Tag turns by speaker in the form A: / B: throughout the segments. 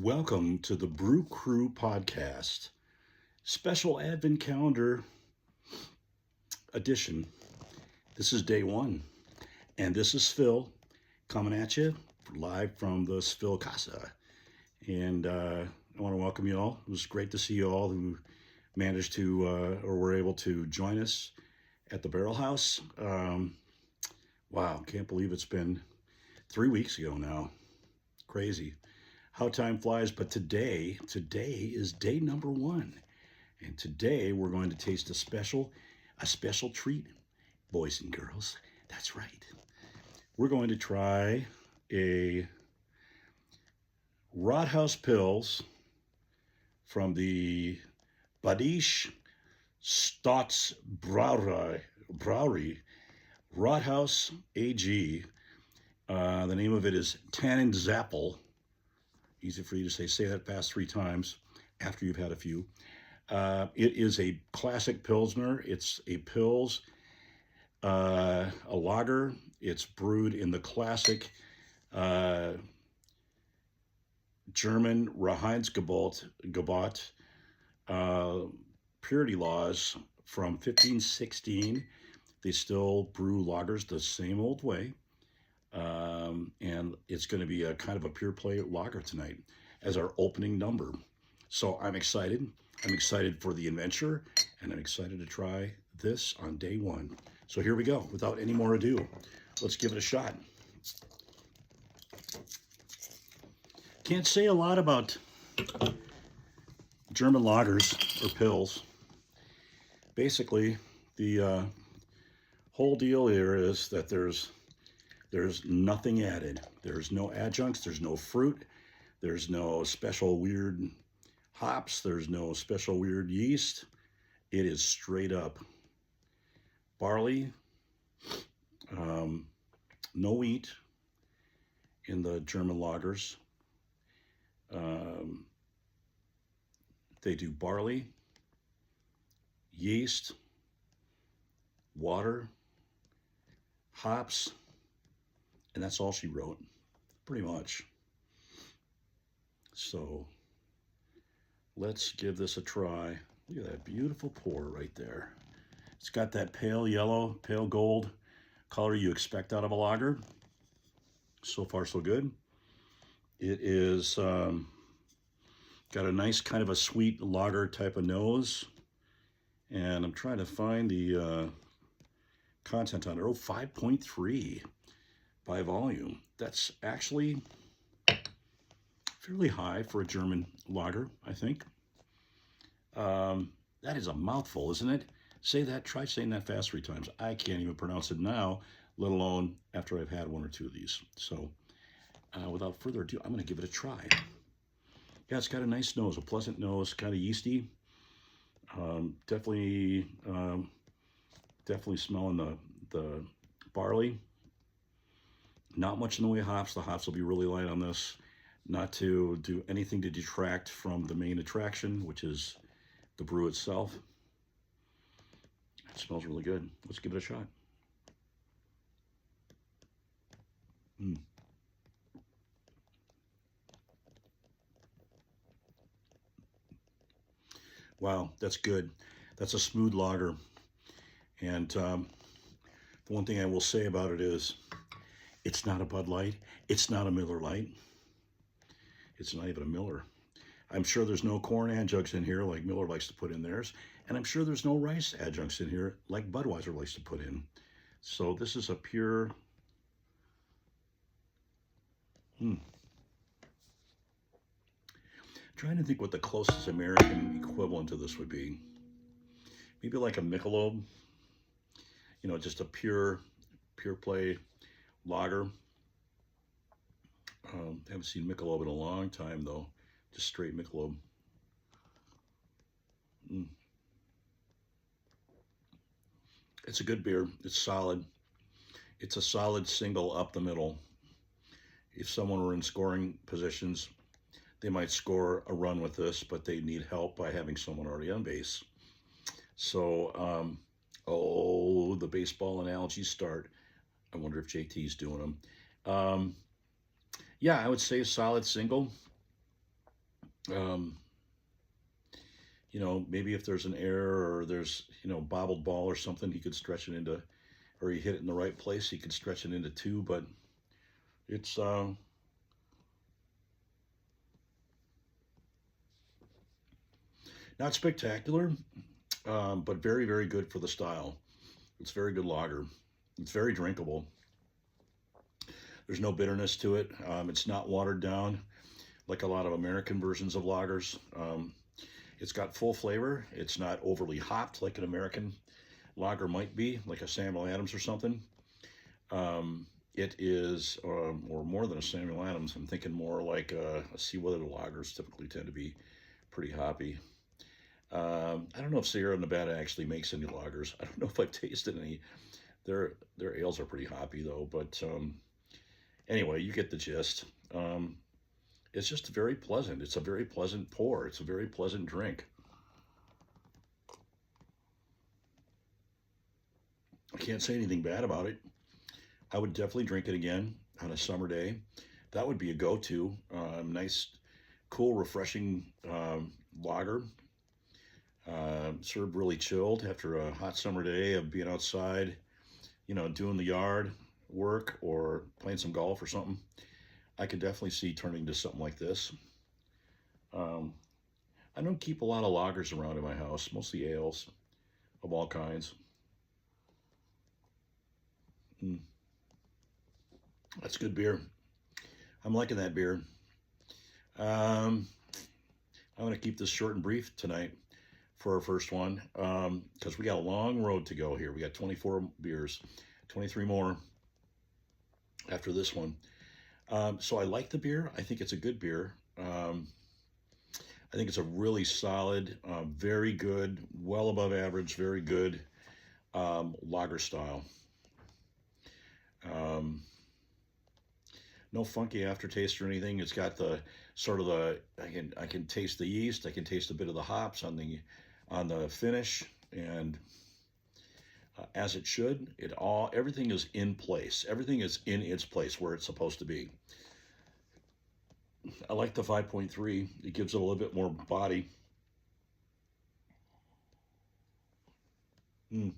A: Welcome to the Brew Crew podcast, special Advent calendar edition. This is day one, and this is Phil coming at you live from the SFIL Casa. And I want to welcome you all. It was great to see you all who managed to or were able to join us at the Barrel House. Wow, can't believe it's been 3 weeks ago now. Crazy how time flies. But today is day number one, and today we're going to taste a special treat, boys and girls. That's right. We're going to try a Rathaus Pils from the Badisch Staatsbrauerei, Rathaus AG. The name of it is Tannen Zapple. Easy for you to say. Say that fast 3 times after you've had a few. It is a classic Pilsner. It's a Pils, a lager. It's brewed in the classic German Reinheitsgebot purity laws from 1516. They still brew lagers the same old way. And it's going to be a kind of a pure play lager tonight as our opening number. So I'm excited. I'm excited for the adventure, and I'm excited to try this on day one. So here we go. Without any more ado, let's give it a shot. Can't say a lot about German lagers or Pils. Basically, the whole deal here is that there's nothing added. There's no adjuncts, there's no fruit, there's no special weird hops, there's no special weird yeast. It is straight up barley, no wheat in the German lagers. They do barley, yeast, water, hops, and that's all she wrote, pretty much. So let's give this a try. Look at that beautiful pour right there. It's got that pale yellow, pale gold color you expect out of a lager. So far, so good. It is got a nice kind of a sweet lager type of nose. And I'm trying to find the content on it. Oh, 5.3. by volume. That's actually fairly high for a German lager, I think. That is a mouthful, isn't it? Say that, try saying that fast 3 times. I can't even pronounce it now, let alone after I've had 1 or 2 of these. So without further ado, I'm going to give it a try. Yeah, it's got a nice nose, a pleasant nose, kind of yeasty. Definitely smelling the barley. Not much in the way of hops. The hops will be really light on this. Not to do anything to detract from the main attraction, which is the brew itself. It smells really good. Let's give it a shot. Wow, that's good. That's a smooth lager. And the one thing I will say about it is, it's not a Bud Light. It's not a Miller Lite. It's not even a Miller. I'm sure there's no corn adjuncts in here like Miller likes to put in theirs. And I'm sure there's no rice adjuncts in here like Budweiser likes to put in. So this is a pure... Trying to think what the closest American equivalent to this would be. Maybe like a Michelob. You know, just a pure play lager. Haven't seen Michelob in a long time, though. Just straight Michelob. It's a good beer. It's solid. It's a solid single up the middle. If someone were in scoring positions, they might score a run with this, but they need help by having someone already on base. So, oh, the baseball analogies start. I wonder if JT's doing them. Yeah, I would say a solid single. Um, maybe if there's an error or there's, bobbled ball or something, he could stretch it into, or he hit it in the right place, he could stretch it into two, but it's not spectacular, but very, very good for the style. It's very good lager. It's very drinkable. There's no bitterness to it. It's not watered down like a lot of American versions of lagers. It's got full flavor. It's not overly hopped like an American lager might be, like a Samuel Adams or something. It is, or more than a Samuel Adams. I'm thinking more like a Sea Weather lagers typically tend to be pretty hoppy. I don't know if Sierra Nevada actually makes any lagers. I don't know if I've tasted any. Their ales are pretty hoppy though. But anyway, you get the gist. It's just very pleasant. It's a very pleasant pour. It's a very pleasant drink. I can't say anything bad about it. I would definitely drink it again on a summer day. That would be a go-to. Nice, cool, refreshing lager. Served really chilled after a hot summer day of being outside, doing the yard work or playing some golf or something. I could definitely see turning to something like this. Um, I don't keep a lot of lagers around in my house, mostly ales of all kinds. Mm, that's good beer. I'm liking that beer. Um, I'm going to keep this short and brief tonight for our first one because we got a long road to go here. We got 24 beers, 23 more after this one. So I like the beer. I think it's a good beer. I think it's a really solid, very good, well above average, very good lager style. Um, no funky aftertaste or anything. It's got the sort of I can taste the yeast. I can taste a bit of the hops on the finish, and as it should. Everything is in place. Everything is in its place where it's supposed to be. I like the 5.3. It gives it a little bit more body. Mm.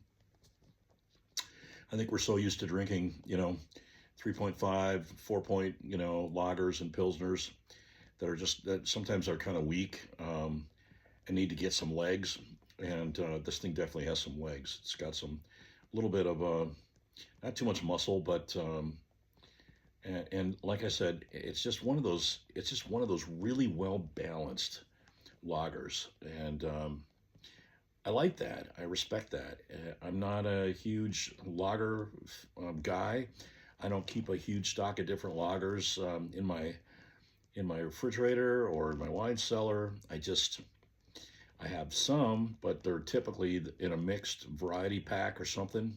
A: I think we're so used to drinking, 3.5, 4 point, lagers and pilsners that sometimes are kind of weak and need to get some legs. And this thing definitely has some legs. It's got some little bit of not too much muscle, but and like I said, it's just one of those. It's just one of those really well balanced lagers, and I like that. I respect that. I'm not a huge lager guy. I don't keep a huge stock of different lagers in my refrigerator or in my wine cellar. I have some, but they're typically in a mixed variety pack or something.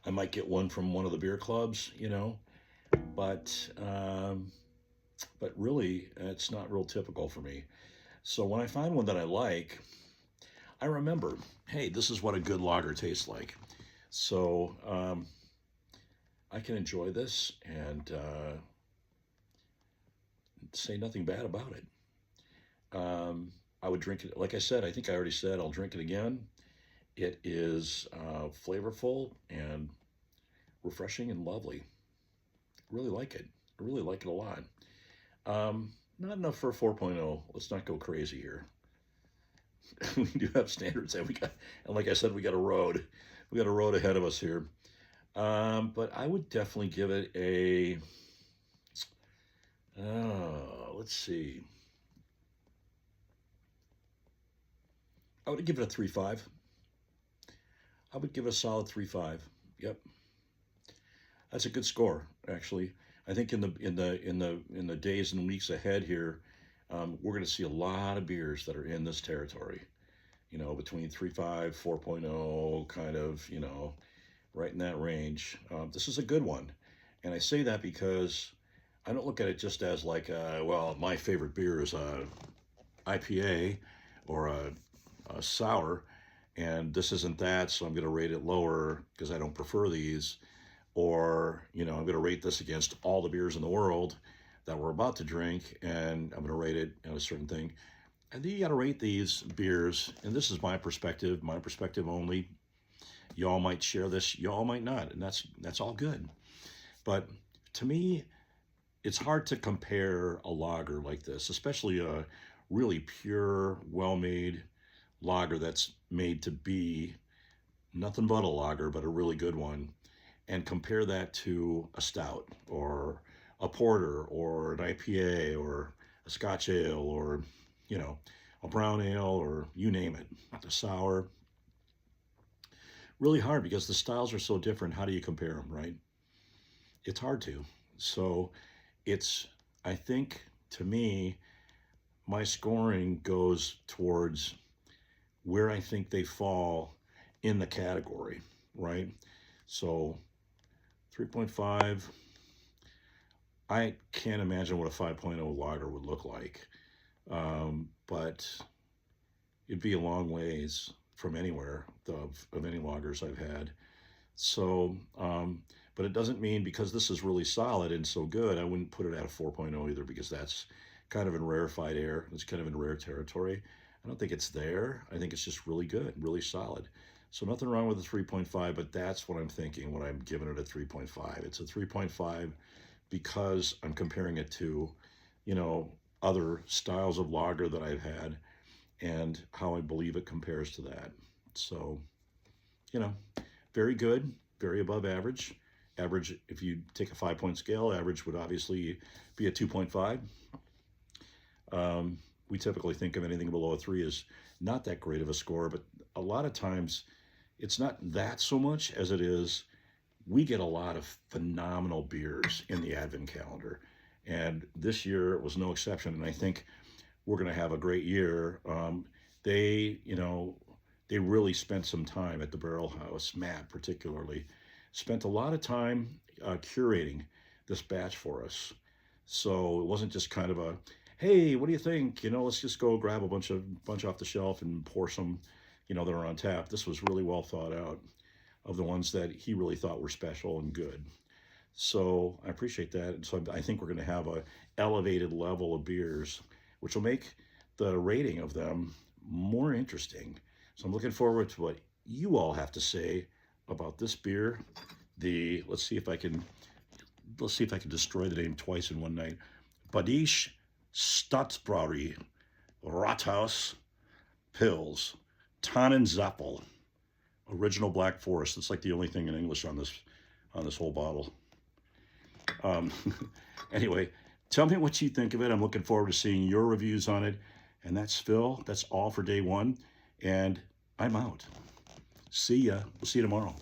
A: I might get one from one of the beer clubs, but but really, it's not real typical for me. So when I find one that I like, I remember, hey, this is what a good lager tastes like. So I can enjoy this and say nothing bad about it. I would drink it. Like I said, I think I already said I'll drink it again. It is flavorful and refreshing and lovely. Really like it. I really like it a lot. Not enough for a 4.0. Let's not go crazy here. We do have standards that and like I said, we got a road. We got a road ahead of us here. But I would definitely give it a, let's see. I would give it a 3.5. I would give it a solid 3.5. Yep, that's a good score actually. I think in the days and weeks ahead here, we're going to see a lot of beers that are in this territory. Between 3.5, 4.0, kind of, right in that range. This is a good one, and I say that because I don't look at it just as like, well, my favorite beer is a IPA or a sour, and this isn't that, so I'm going to rate it lower because I don't prefer these, or I'm going to rate this against all the beers in the world. that we're about to drink, and I'm going to rate it at a certain thing. And then you got to rate these beers, and this is my perspective only. Y'all might share this, y'all might not, and that's all good. But to me, it's hard to compare a lager like this, especially a really pure, well-made lager that's made to be nothing but a lager, but a really good one, and compare that to a stout or a porter or an IPA or a Scotch ale or, you know, a brown ale or you name it, a sour. Really hard because the styles are so different. How do you compare them, right? It's hard to. So it's, I think, to me, my scoring goes towards where I think they fall in the category, right? So 3.5, I can't imagine what a 5.0 lager would look like, but it'd be a long ways from anywhere of any lagers I've had. So, but it doesn't mean because this is really solid and so good, I wouldn't put it at a 4.0 either because that's kind of in rarefied air. It's kind of in rare territory. I don't think it's there. I think it's just really good, really solid. So nothing wrong with a 3.5, but that's what I'm thinking when I'm giving it a 3.5. It's a 3.5 because I'm comparing it to, you know, other styles of lager that I've had and how I believe it compares to that. So, you know, very good, very above average. Average, if you take a 5-point scale, average would obviously be a 2.5. We typically think of anything below a 3 as not that great of a score, but a lot of times it's not that so much as it is we get a lot of phenomenal beers in the Advent calendar. And this year was no exception. And I think we're going to have a great year. You know, they really spent some time at the Barrel House, Matt particularly, spent a lot of time curating this batch for us. So it wasn't just kind of a, hey, what do you think? You know, let's just go grab a bunch off the shelf and pour some, you know, that are on tap. This was really well thought out of the ones that he really thought were special and good. So I appreciate that. And so I think we're going to have a elevated level of beers, which will make the rating of them more interesting. So I'm looking forward to what you all have to say about this beer. Let's see if I can destroy the name twice in one night. Badisch Staatsbrouwerij Rathaus Pils Tannen Apffel. Original Black Forest. It's like the only thing in English on this whole bottle. Anyway, tell me what you think of it. I'm looking forward to seeing your reviews on it. And that's Phil. That's all for day one. And I'm out. See ya. We'll see you tomorrow.